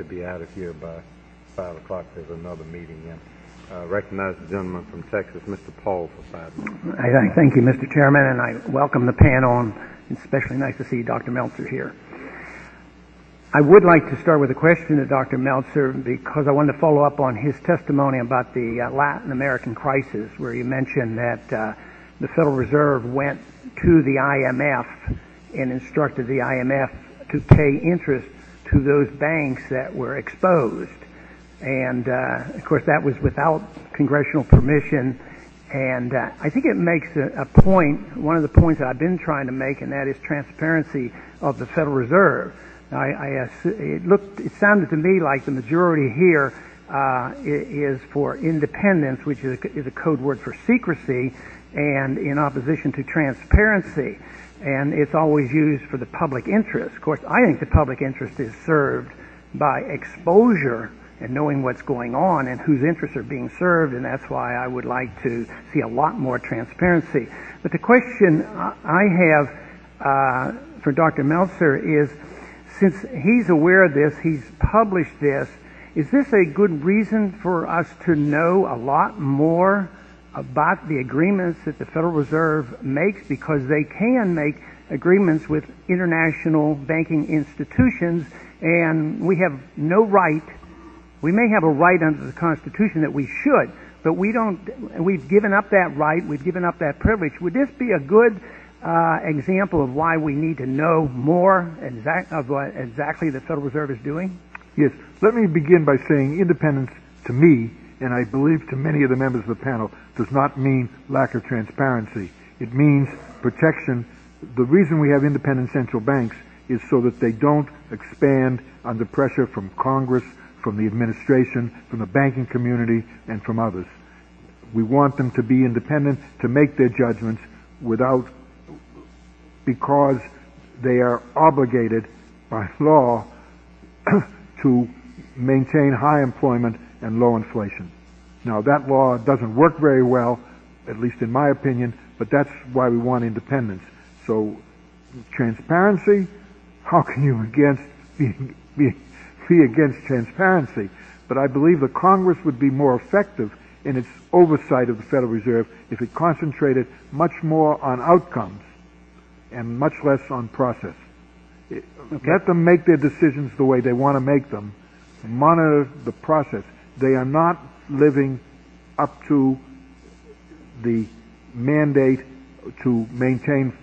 to be out of here by 5 o'clock. There's another meeting. And recognize the gentleman from Texas, Mr. Paul, for 5 minutes. I thank you, Mr. Chairman, and I welcome the panel, and it's especially nice to see Dr. Meltzer here. I would like to start with a question to Dr. Meltzer because I wanted to follow up on his testimony about the Latin American crisis, where you mentioned that the Federal Reserve went to the IMF and instructed the IMF to pay interest to those banks that were exposed. And, of course, that was without congressional permission. And I think it makes a point, one of the points that I've been trying to make, and that is transparency of the Federal Reserve. It sounded to me like the majority here is for independence, which is a code word for secrecy, and in opposition to transparency. And it's always used for the public interest. Of course, I think the public interest is served by exposure and knowing what's going on and whose interests are being served, and that's why I would like to see a lot more transparency. But the question I have for Dr. Meltzer is, since he's aware of this, he's published this, is this a good reason for us to know a lot more about the agreements that the Federal Reserve makes? Because they can make agreements with international banking institutions, and we have no right. We may have a right under the Constitution that we should, but we don't. We've given up that right. We've given up that privilege. Would this be a good example of why we need to know more of what exactly the Federal Reserve is doing? Yes. Let me begin by saying independence to me, and I believe to many of the members of the panel, does not mean lack of transparency. It means protection. The reason we have independent central banks is so that they don't expand under pressure from Congress, from the administration, from the banking community, and from others. We want them to be independent, to make their judgments because they are obligated by law to maintain high employment and low inflation. Now, that law doesn't work very well, at least in my opinion, but that's why we want independence. So, transparency, how can you be against transparency? But I believe that Congress would be more effective in its oversight of the Federal Reserve if it concentrated much more on outcomes and much less on process. Okay. Let them make their decisions the way they want to make them. Monitor the process. They are not living up to the mandate to maintain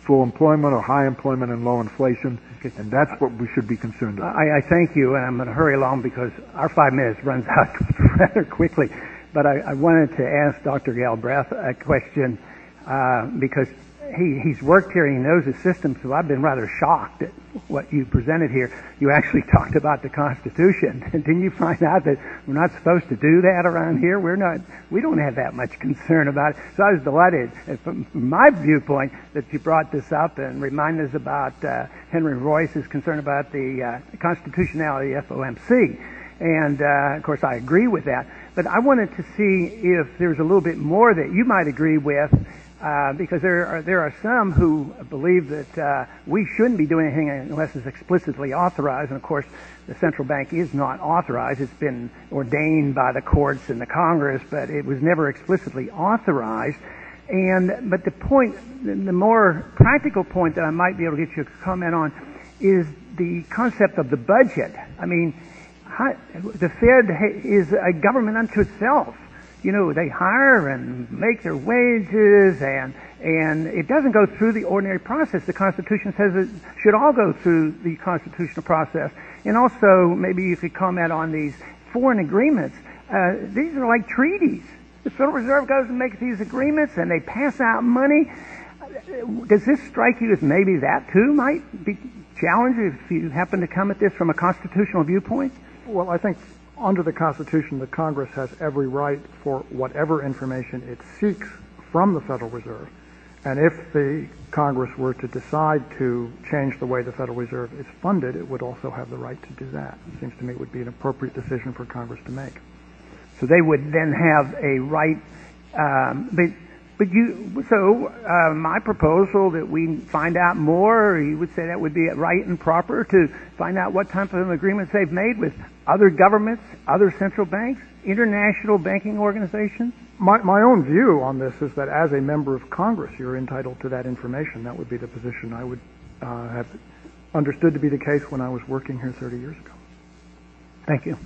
full employment or high employment and low inflation, okay. And that's what we should be concerned about. I thank you, and I'm going to hurry along because our 5 minutes runs out rather quickly. But I wanted to ask Dr. Galbraith a question because he's worked here and he knows the system, so I've been rather shocked at what you presented here. You actually talked about the Constitution. Didn't you find out that we're not supposed to do that around here? We don't have that much concern about it. So I was delighted, from my viewpoint, that you brought this up and reminded us about Henry Royce's concern about the constitutionality of FOMC. And, of course, I agree with that. But I wanted to see if there's a little bit more that you might agree with, because there are some who believe that we shouldn't be doing anything unless it's explicitly authorized. And, of course, the central bank is not authorized. It's been ordained by the courts and the Congress, but it was never explicitly authorized. But the point, the more practical point that I might be able to get you to comment on is the concept of the budget. I mean, the Fed is a government unto itself. You know, they hire and make their wages, and it doesn't go through the ordinary process. The Constitution says it should all go through the constitutional process. And also, maybe you could comment on these foreign agreements. These are like treaties. The Federal Reserve goes and makes these agreements, and they pass out money. Does this strike you as maybe that, too, might be challenged if you happen to come at this from a constitutional viewpoint? Well, I think under the Constitution, the Congress has every right for whatever information it seeks from the Federal Reserve. And if the Congress were to decide to change the way the Federal Reserve is funded, it would also have the right to do that. It seems to me it would be an appropriate decision for Congress to make. So they would then have a right, but But my proposal that we find out more, you would say that would be right and proper to find out what type of agreements they've made with other governments, other central banks, international banking organizations? My own view on this is that as a member of Congress, you're entitled to that information. That would be the position I would have understood to be the case when I was working here 30 years ago. Thank you.